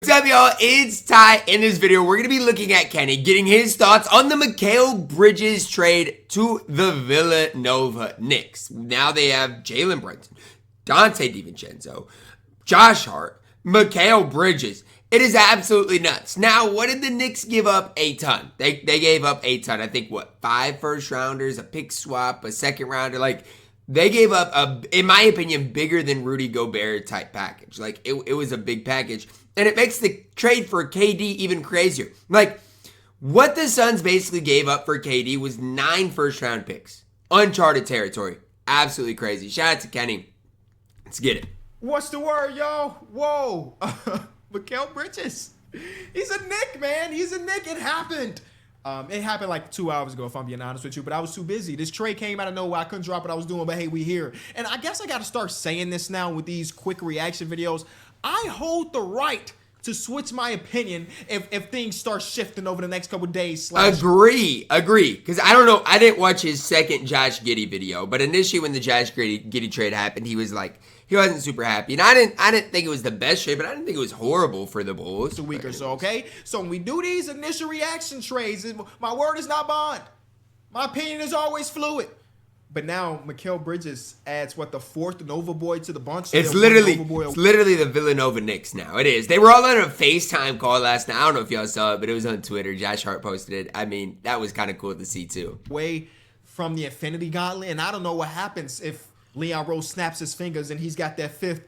What's up, y'all? It's Ty. In this video, we're going to be looking at Kenny getting his thoughts on the Mikal Bridges trade to the Villanova Knicks. Now they have Jalen Brunson, Dante DiVincenzo, Josh Hart, Mikal Bridges. It is absolutely nuts. Now, what did the Knicks give up? A ton. They gave up a ton. I think, 5 first-rounders, a pick swap, a second-rounder. They gave up, in my opinion, bigger than Rudy Gobert type package. It was a big package. And it makes the trade for KD even crazier. What the Suns basically gave up for KD was 9 first-round picks. Uncharted territory. Absolutely crazy. Shout out to Kenny. Let's get it. What's the word, y'all? Whoa. Mikal Bridges. He's a Knick, man. He's a Knick. It happened. It happened like 2 hours ago, if I'm being honest with you, but I was too busy. This trade came out of nowhere. I couldn't drop what I was doing, but hey, we here. And I guess I got to start saying this now with these quick reaction videos. I hold the right to switch my opinion if things start shifting over the next couple of days. Agree. Because I don't know. I didn't watch his second Josh Giddey video, but initially when the Josh Giddey trade happened, he was like, he wasn't super happy. And I didn't think it was the best trade, but I didn't think it was horrible for the Bulls. It's a week or so, okay? So when we do these initial reaction trades, my word is not bond. My opinion is always fluid. But now Mikal Bridges adds the 4th Nova boy to the bunch. It's literally the Villanova Knicks now. It is. They were all on a FaceTime call last night. I don't know if y'all saw it, but it was on Twitter. Josh Hart posted it. I mean, that was kind of cool to see too. Away from the Infinity Gauntlet, and I don't know what happens if Leon Rose snaps his fingers and he's got that fifth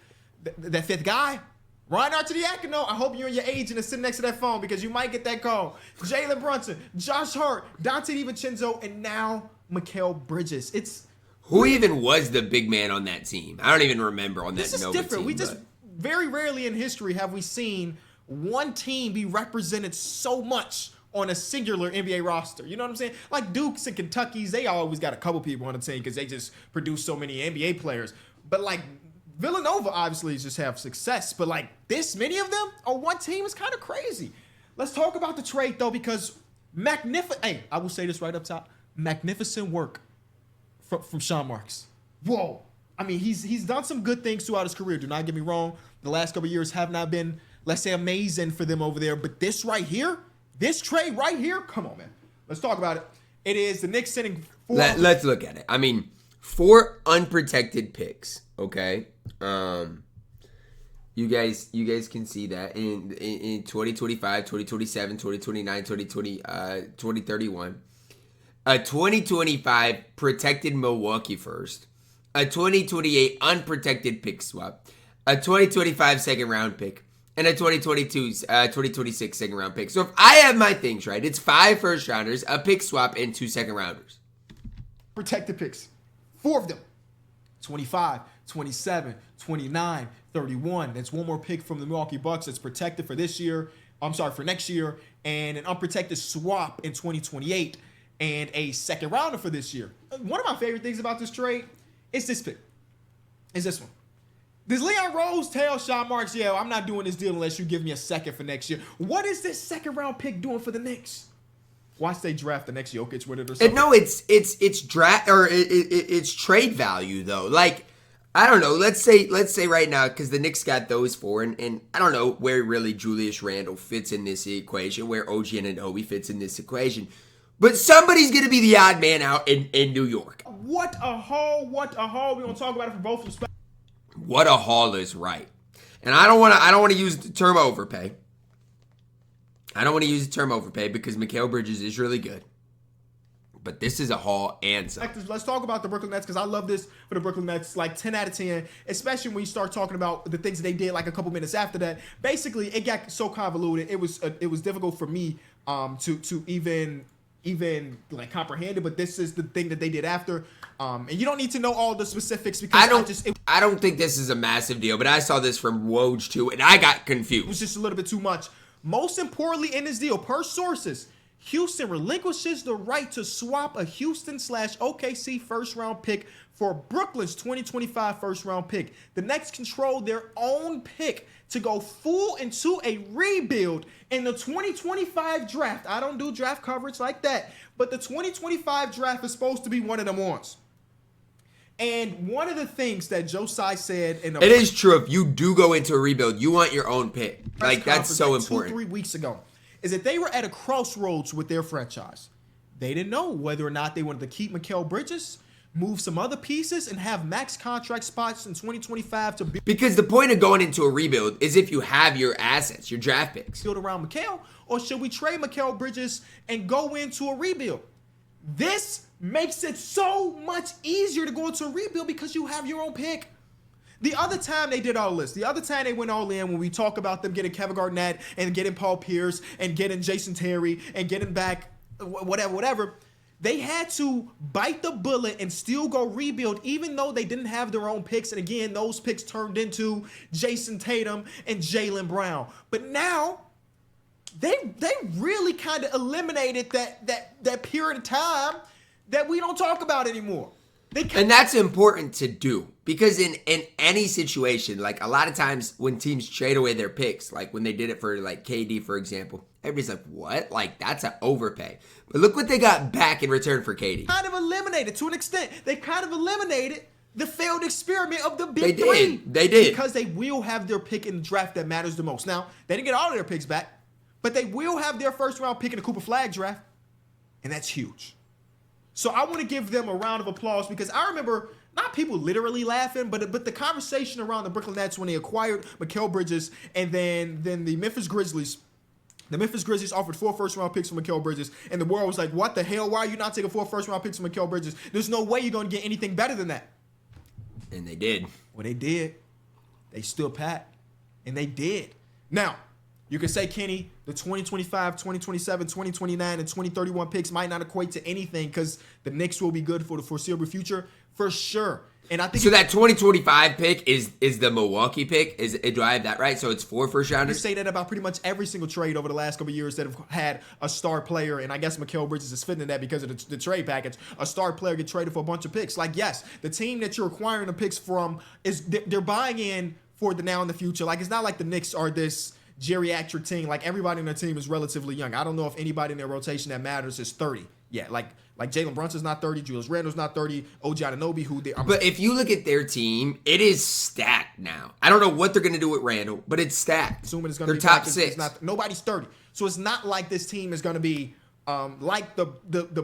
guy. Ryan Arcidiacono, I hope you and your agent are sitting next to that phone because you might get that call. Jalen Brunson, Josh Hart, Dante DiVincenzo, and now Mikal Bridges. Who even was the big man on that team? I don't even remember on that Nova team. This is different. We just very rarely in history have we seen one team be represented so much on a singular NBA roster. You know what I'm saying? Like Dukes and Kentucky's, they always got a couple people on the team because they just produce so many NBA players. But Villanova obviously just have success, but this many of them on one team is kind of crazy. Let's talk about the trade though, because hey, I will say this right up top. Magnificent work from Sean Marks. Whoa. I mean, he's done some good things throughout his career. Do not get me wrong. The last couple of years have not been, let's say, amazing for them over there. But this right here, this trade right here, come on, man. Let's talk about it. It is the Knicks sending 4. Let's look at it. I mean, 4 unprotected picks, okay? You guys can see that in 2025, 2027, 2029, 2031. A 2025 protected Milwaukee first, a 2028 unprotected pick swap, a 2025 second round pick, and a 2026 second round pick. So if I have my things right, it's 5 first rounders, a pick swap, and 2 second rounders. Protected picks. 4 of them. 25, 27, 29, 31. That's 1 more pick from the Milwaukee Bucks that's protected for this year. For next year. And an unprotected swap in 2028. And a second rounder for this year. One of my favorite things about this trade is this pick. Is this one. Does Leon Rose tell Sean Marks, yeah, I'm not doing this deal unless you give me a second for next year? What is this second round pick doing for the Knicks? Watch they draft the next Jokic with it or something. No, it's draft or it's trade value though. I don't know. Let's say right now, because the Knicks got those 4, and I don't know where really Julius Randle fits in this equation, where OG Anunoby fits in this equation. But somebody's going to be the odd man out in New York. What a haul. We're going to talk about it from both perspectives. What a haul is right. And I don't want to use the term overpay. I don't want to use the term overpay because Mikal Bridges is really good. But this is a haul and some. Let's talk about the Brooklyn Nets because I love this for the Brooklyn Nets. 10 out of 10, especially when you start talking about the things that they did a couple minutes after that. Basically, it got so convoluted. It was difficult for me to even comprehend it, but this is the thing that they did after. And you don't need to know all the specifics because I don't think this is a massive deal, but I saw this from Woj too, and I got confused. It was just a little bit too much. Most importantly in this deal, per sources, Houston relinquishes the right to swap a Houston/OKC first-round pick for Brooklyn's 2025 first-round pick. The Nets control their own pick to go full into a rebuild in the 2025 draft. I don't do draft coverage like that, but the 2025 draft is supposed to be one of them ones. And one of the things that Josiah said in it is true. If you do go into a rebuild, you want your own pick. Like, that's so important. 2-3 weeks ago, is that they were at a crossroads with their franchise. They didn't know whether or not they wanted to keep Mikal Bridges, move some other pieces, and have max contract spots in 2025 to because the point of going into a rebuild is if you have your assets, your draft picks. build around Mikal, or should we trade Mikal Bridges and go into a rebuild? This makes it so much easier to go into a rebuild because you have your own pick. The other time they did all this, the other time they went all in when we talk about them getting Kevin Garnett and getting Paul Pierce and getting Jason Terry and getting back whatever, they had to bite the bullet and still go rebuild even though they didn't have their own picks. And again, those picks turned into Jason Tatum and Jaylen Brown. But now they really kind of eliminated that period of time that we don't talk about anymore. And that's important to do because in any situation, like a lot of times when teams trade away their picks, like when they did it for like KD, for example, everybody's like, what? Like, that's an overpay. But look what they got back in return for KD. Kind of eliminated to an extent. They kind of eliminated the failed experiment of the big three. They did. Because they will have their pick in the draft that matters the most. Now, they didn't get all of their picks back, but they will have their first round pick in the Cooper Flag draft. And that's huge. So I want to give them a round of applause because I remember not people literally laughing, but the conversation around the Brooklyn Nets when they acquired Mikal Bridges and then the Memphis Grizzlies. The Memphis Grizzlies offered 4 first-round picks for Mikal Bridges, and the world was like, what the hell? Why are you not taking 4 first-round picks for Mikal Bridges? There's no way you're going to get anything better than that. And they did. Well, they did. They stood pat, and they did. Now, you can say, Kenny, the 2025, 2027, 2029, and 2031 picks might not equate to anything because the Knicks will be good for the foreseeable future, for sure. And I think so. That 2025 pick is the Milwaukee pick. Do I have that right? So it's 4 first rounders. You say that about pretty much every single trade over the last couple of years that have had a star player, and I guess Mikal Bridges is fitting in that because of the trade package. A star player get traded for a bunch of picks. Like, yes, the team that you're acquiring the picks from they're buying in for the now and the future. Like, it's not like the Knicks are this geriatric team. Like, everybody in their team is relatively young. I don't know if anybody in their rotation that matters is 30. Yeah, like Jalen Brunson's not 30, Julius Randle's not 30, OG Anunoby, But if you look at their team, it is stacked now. I don't know what they're going to do with Randle, but it's stacked. Assuming it's going to be top 6. Nobody's 30. So it's not like this team is going to be like the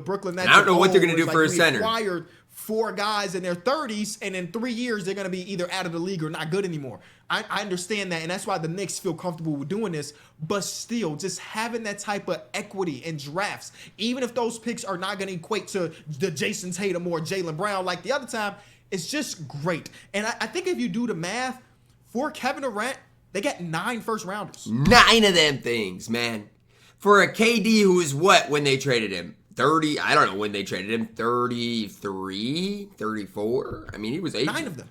Brooklyn Nets. And I don't know what they're going to do for a center. Acquired 4 guys in their 30s, and in 3 years, they're going to be either out of the league or not good anymore. I understand that, and that's why the Knicks feel comfortable with doing this. But still, just having that type of equity in drafts, even if those picks are not going to equate to the Jason Tatum or Jaylen Brown like the other time, it's just great. And I think if you do the math, for Kevin Durant, they got 9 first-rounders. 9 of them things, man. For a KD who is what when they traded him? 30, I don't know when they traded him, 33, 34. I mean, he was 18. 9 of them.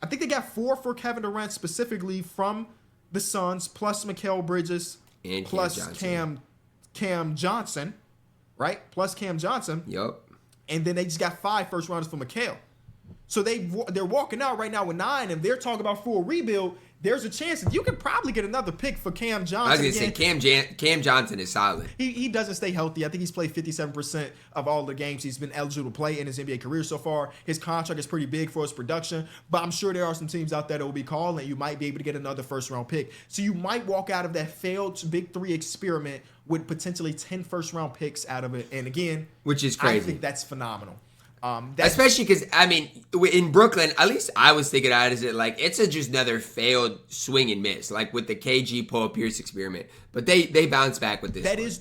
I think they got 4 for Kevin Durant specifically from the Suns, plus Mikal Bridges, and plus Cam Johnson, right? Plus Cam Johnson. Yup. And then they just got 5 first rounders for Mikal. So they're walking out right now with 9, and they're talking about for a rebuild. There's a chance that you could probably get another pick for Cam Johnson. I was going to say, Cam Johnson is solid. He doesn't stay healthy. I think he's played 57% of all the games he's been eligible to play in his NBA career so far. His contract is pretty big for his production, but I'm sure there are some teams out there that will be calling and you might be able to get another first-round pick. So you might walk out of that failed Big 3 experiment with potentially 10 first-round picks out of it. And again, which is crazy. I think that's phenomenal. Especially because, I mean, in Brooklyn, at least I was thinking out is it like it's just another failed swing and miss, like with the KG Paul Pierce experiment. But they bounce back with this. That is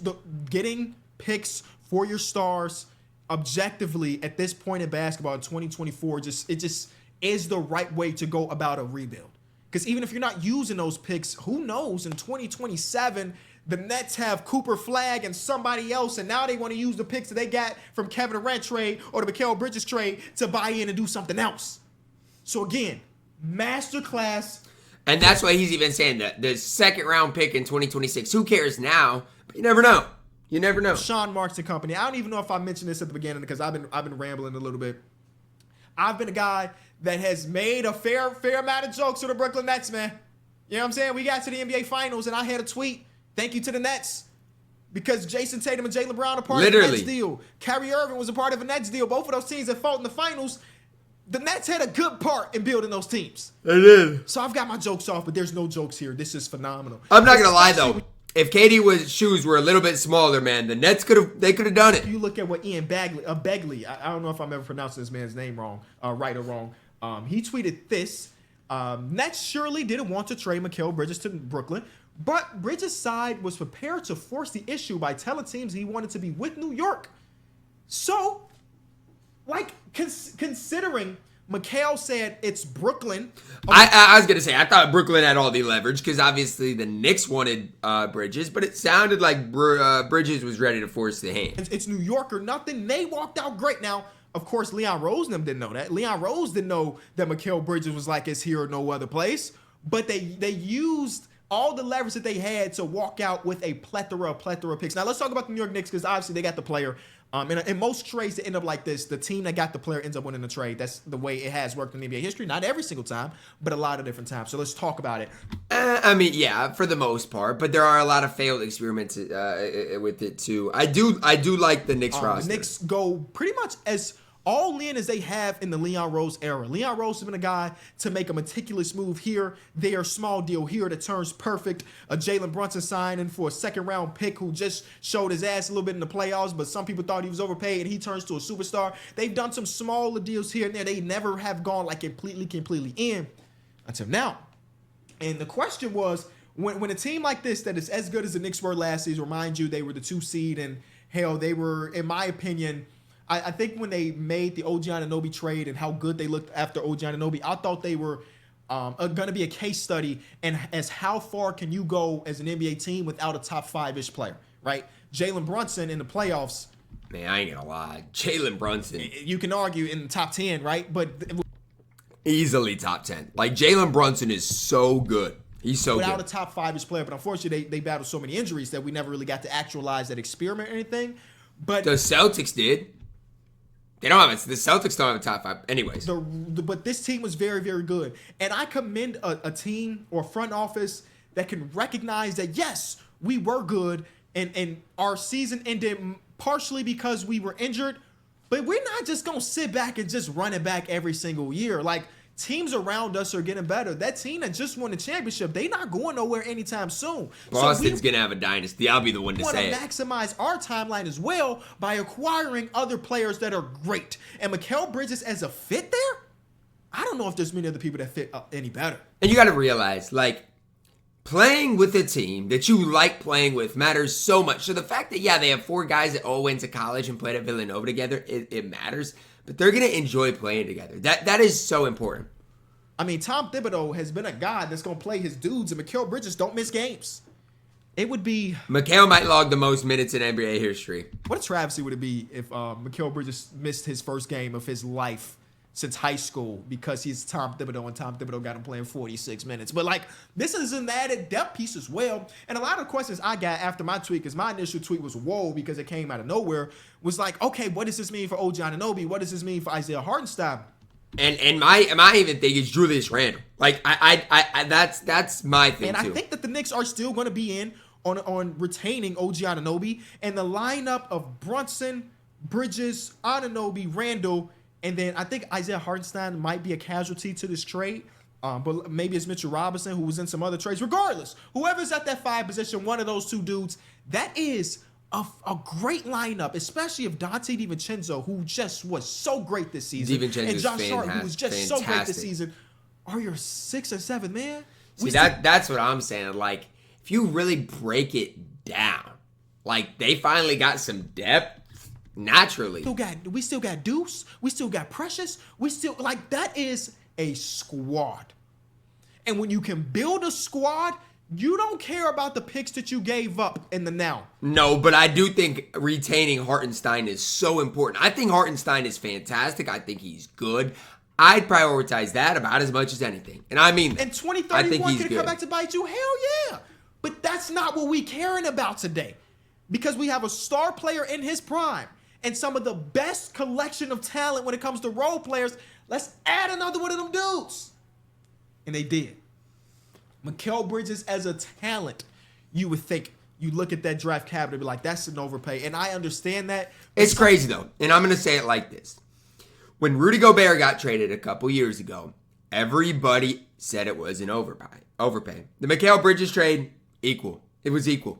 getting picks for your stars objectively at this point in basketball in 2024. It just is the right way to go about a rebuild. Because even if you're not using those picks, who knows in 2027. The Nets have Cooper Flag and somebody else, and now they want to use the picks that they got from Kevin Durant trade or the Mikal Bridges trade to buy in and do something else. So again, masterclass. And that's why he's even saying that the second round pick in 2026. Who cares now? But you never know. You never know. Sean Marks and company. I don't even know if I mentioned this at the beginning because I've been rambling a little bit. I've been a guy that has made a fair amount of jokes to the Brooklyn Nets, man. You know what I'm saying? We got to the NBA Finals, and I had a tweet. Thank you to the Nets because Jason Tatum and Jaylen Brown are part of the Nets deal. Kyrie Irving was a part of a Nets deal. Both of those teams that fought in the finals. the Nets had a good part in building those teams. They did. So I've got my jokes off, but there's no jokes here. This is phenomenal. I'm not gonna lie though. If KD shoes were a little bit smaller, man, the Nets could have done it. You look at what Ian Begley, I don't know if I'm ever pronouncing this man's name wrong, right or wrong. He tweeted this. Nets surely didn't want to trade Mikal Bridges to Brooklyn, but Bridges' side was prepared to force the issue by telling teams he wanted to be with New York. So, like, considering Mikal said it's Brooklyn. I was going to say, I thought Brooklyn had all the leverage because obviously the Knicks wanted Bridges, but it sounded like Bridges was ready to force the hand. It's New York or nothing. They walked out great. Now, of course, Leon Rose and them didn't know that. Leon Rose didn't know that Mikal Bridges was like, it's here or no other place. But they used all the leverage that they had to walk out with a plethora of picks. Now, let's talk about the New York Knicks because obviously they got the player. In most trades that end up like this, the team that got the player ends up winning the trade. That's the way it has worked in NBA history. Not every single time, but a lot of different times. So let's talk about it. I mean, yeah, for the most part, but there are a lot of failed experiments with it too. I do like the Knicks roster. The Knicks go pretty much as all in as they have in the Leon Rose era. Leon Rose has been a guy to make a meticulous move here, there, small deal here that turns perfect. A Jalen Brunson signing for a second-round pick who just showed his ass a little bit in the playoffs, but some people thought he was overpaid and he turns to a superstar. They've done some smaller deals here and there. They never have gone like completely in until now. And the question was, when a team like this that is as good as the Knicks were last season, remind you, they were the 2 seed, and hell, they were, in my opinion, I think when they made the OG Anunoby trade and how good they looked after OG Anunoby, I thought they were going to be a case study in as how far can you go as an NBA team without a top 5-ish player, right? Jalen Brunson in the playoffs. Man, I ain't going to lie. Jalen Brunson. You can argue in the top 10, right? But easily top 10. Like, Jalen Brunson is so good. He's so without good. a top 5-ish player. But unfortunately, they battled so many injuries that we never really got to actualize that experiment or anything. But the Celtics did. They don't have it. The Celtics don't have a top 5. Anyways. But this team was very, very good. And I commend a team or front office that can recognize that, yes, we were good. And our season ended partially because we were injured. But we're not just going to sit back and just run it back every single year. Like, teams around us are getting better. That team that just won the championship, they not going nowhere anytime soon. Boston's going to have a dynasty. I'll be the one to say it. We want to maximize our timeline as well by acquiring other players that are great. And Mikal Bridges as a fit there, I don't know if there's many other people that fit any better. And you got to realize, like, playing with a team that you like playing with matters so much. So the fact that, yeah, they have 4 guys that all went to college and played at Villanova together, it matters. But they're going to enjoy playing together. That is so important. I mean, Tom Thibodeau has been a guy that's going to play his dudes, and Mikal Bridges don't miss games. It would be... Mikal might log the most minutes in NBA history. What a travesty would it be if Mikal Bridges missed his first game of his life since high school because he's Tom Thibodeau, and Tom Thibodeau got him playing 46 minutes. But, like, this is an added depth piece as well. And a lot of questions I got after my tweet, because my initial tweet was, whoa, because it came out of nowhere, was like, okay, what does this mean for OG Anunoby? What does this mean for Isaiah Hartenstein? And my even thing is Julius Randle. Like, I that's my thing, and too. I think that the Knicks are still going to be in on retaining OG Anunoby. And the lineup of Brunson, Bridges, Anunoby, Randle, and then I think Isaiah Hartenstein might be a casualty to this trade. But maybe it's Mitchell Robinson, who was in some other trades. Regardless, whoever's at that 5 position, one of those 2 dudes, that is a great lineup, especially if Dante DiVincenzo, who just was so great this season, and Josh Hart, who was just so great this season, are your 6th or 7th man. See, that's what I'm saying. Like, if you really break it down, like, they finally got some depth naturally. We still got Deuce. We still got Precious. We still, like, that is a squad. And when you can build a squad, you don't care about the picks that you gave up in the now. No, but I do think retaining Hartenstein is so important. I think Hartenstein is fantastic. I think he's good. I'd prioritize that about as much as anything. And I mean that. And 2031 could come back to bite you? Hell yeah. But that's not what we caring about today. Because we have a star player in his prime and some of the best collection of talent when it comes to role players. Let's add another one of them dudes. And they did. Mikal Bridges as a talent, you would think, you look at that draft cabinet and be like, that's an overpay. And I understand that. It's crazy, though. And I'm going to say it like this. when Rudy Gobert got traded a couple years ago, everybody said it was an overpay. The Mikal Bridges trade, equal. It was equal.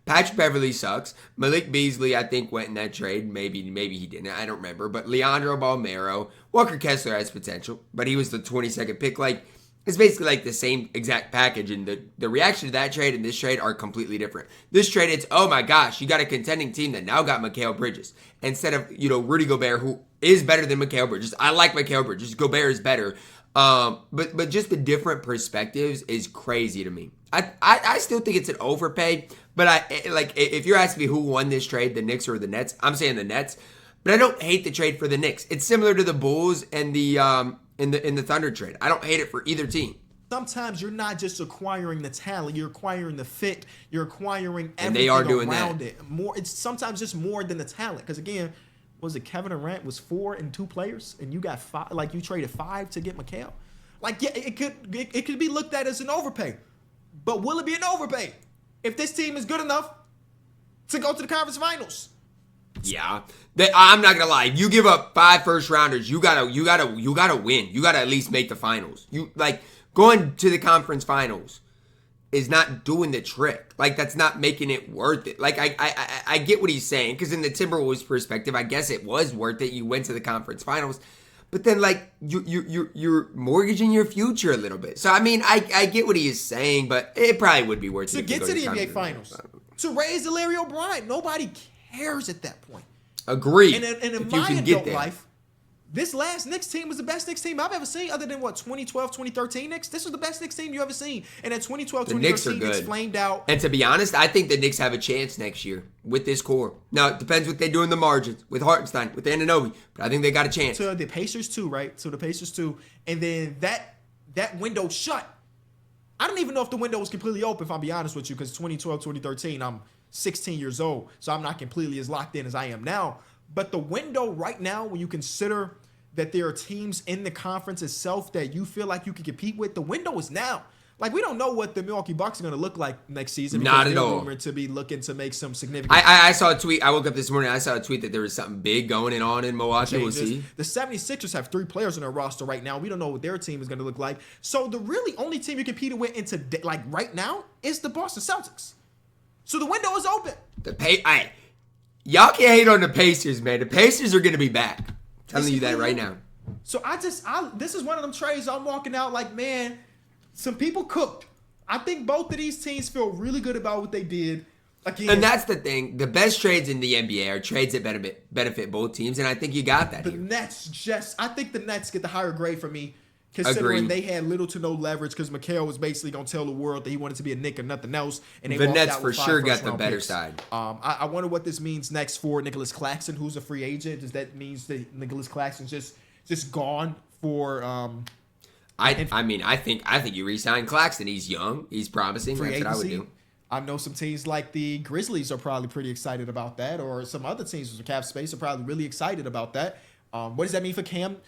Patrick Beverley sucks. Malik Beasley, I think, went in that trade. Maybe he didn't. I don't remember. But Leandro Balmero, Walker Kessler has potential, but he was the 22nd pick. Like, it's basically like the same exact package, and the reaction to that trade and this trade are completely different. This trade, it's, oh my gosh, you got a contending team that now got Mikal Bridges instead of, Rudy Gobert, who is better than Mikal Bridges. I like Mikal Bridges. Gobert is better. But just the different perspectives is crazy to me. I still think it's an overpay, but if you're asking me who won this trade, the Knicks or the Nets, I'm saying the Nets. But I don't hate the trade for the Knicks. It's similar to the Bulls and the in the Thunder trade. I don't hate it for either team. Sometimes you're not just acquiring the talent, you're acquiring the fit, you're acquiring everything and they are doing around that. it. More, it's sometimes just more than the talent. Because again, was it Kevin Durant was 4 and 2 players, and you got 5? Like you traded 5 to get Mikal. Like yeah, it could be looked at as an overpay, but will it be an overpay if this team is good enough to go to the conference finals? Yeah, I'm not gonna lie. If you give up 5 first rounders, you gotta win. You gotta at least make the finals. You like going to the conference finals is not doing the trick. Like that's not making it worth it. Like I get what he's saying, because in the Timberwolves perspective, I guess it was worth it. You went to the conference finals. But then, like, you're mortgaging your future a little bit. So, I mean, I get what he is saying, but it probably would be worth it. To get to the NBA Finals. To raise Larry O'Brien. Nobody cares at that point. Agree. And in my adult life, this last Knicks team was the best Knicks team I've ever seen, other than, 2012, 2013 Knicks? This was the best Knicks team you ever seen. And at 2012, 2013, Knicks flamed out. And to be honest, I think the Knicks have a chance next year with this core. Now, it depends what they do in the margins, with Hartenstein, with Anunoby, but I think they got a chance. To the Pacers, too, right? To the Pacers, too. And then that window shut. I don't even know if the window was completely open, if I'll be honest with you, because 2012, 2013, I'm 16 years old, so I'm not completely as locked in as I am now. But the window right now, when you consider that there are teams in the conference itself that you feel like you can compete with, the window is now. Like, we don't know what the Milwaukee Bucks are going to look like next season. Not at all. Rumored to be looking to make some significant. I saw a tweet. I woke up this morning. I saw a tweet that there was something big going on in Milwaukee. We'll see. The 76ers have 3 players on their roster right now. We don't know what their team is going to look like. So the really only team you competing with right now is the Boston Celtics. So the window is open. Y'all can't hate on the Pacers, man. The Pacers are going to be back. I'm telling you that right now. So this is one of them trades I'm walking out like, man, some people cooked. I think both of these teams feel really good about what they did. Again, and that's the thing. The best trades in the NBA are trades that benefit both teams, and I think you got that here. I think the Nets get the higher grade for me, considering they had little to no leverage, because Mikal was basically going to tell the world that he wanted to be a Knick or nothing else. And the Nets for sure got the better side. I wonder what this means next for Nicholas Claxton, who's a free agent. Does that mean that Nicholas Claxton's just gone for... I think you re-sign Claxton. He's young. He's promising. That's agency. What I would do. I know some teams like the Grizzlies are probably pretty excited about that, or some other teams with cap space are probably really excited about that. What does that mean for Cam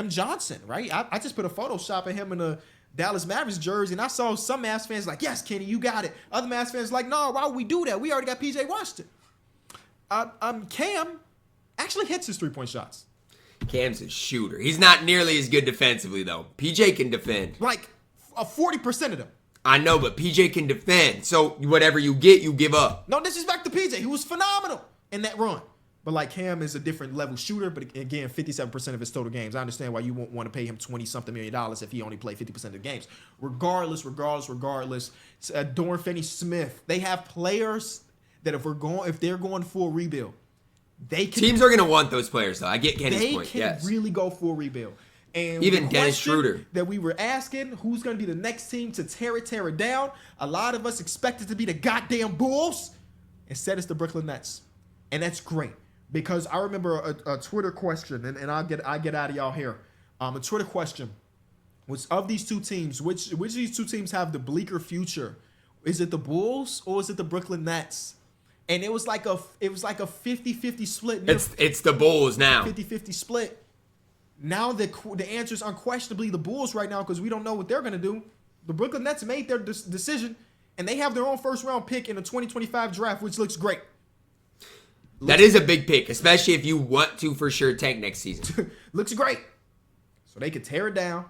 Johnson, right? I just put a Photoshop of him in a Dallas Mavericks jersey, and I saw some Mavs fans like, yes, Kenny, you got it. Other Mavs fans like, no, why would we do that? We already got PJ Washington. Cam actually hits his three-point shots. Cam's a shooter. He's not nearly as good defensively, though. PJ can defend. Like 40% of them. I know, but PJ can defend. So whatever you get, you give up. No disrespect to PJ. He was phenomenal in that run. But like Cam is a different level shooter. But again, 57% of his total games. I understand why you won't want to pay him $20-something million if he only played 50% of the games. Regardless. Dorian Finney-Smith. They have players that if they're going full rebuild, teams are going to want those players, though. I get Kenny's point. They can really go full rebuild. And even Dennis Schroeder that we were asking, who's going to be the next team to tear it down? A lot of us expected to be the goddamn Bulls. Instead, it's the Brooklyn Nets, and that's great because I remember a Twitter question, and I'll get out of y'all here. A Twitter question was, of these two teams, which of these two teams have the bleaker future? Is it the Bulls or is it the Brooklyn Nets? And it was like a 50-50 split. It's the Bulls now. 50-50 split. Now the answer is unquestionably the Bulls right now because we don't know what they're going to do. The Brooklyn Nets made their decision, and they have their own first-round pick in the 2025 draft, which looks great. That is a big pick, especially if you want to for sure tank next season. Looks great. So they could tear it down.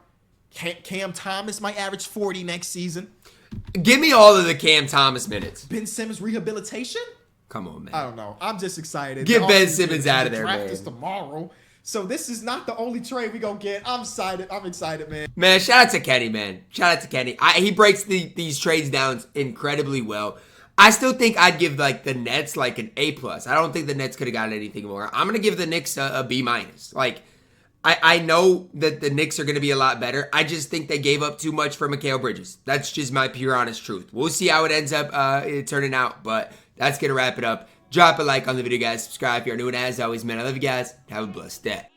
Cam Thomas might average 40 next season. Give me all of the Cam Thomas minutes. Ben Simmons rehabilitation? Come on, man. I don't know. I'm just excited. Get Ben Simmons out of there, draft man. is tomorrow. So this is not the only trade we gonna get. I'm excited, man. Man, shout out to Kenny, man. Shout out to Kenny. He breaks these trades down incredibly well. I still think I'd give like the Nets like an A+. I don't think the Nets could have gotten anything more. I'm gonna give the Knicks a B-. Like, I know that the Knicks are gonna be a lot better. I just think they gave up too much for Mikal Bridges. That's just my pure honest truth. We'll see how it ends up turning out, but that's gonna wrap it up. Drop a like on the video, guys. Subscribe if you're new, and as always, man, I love you guys. Have a blessed day.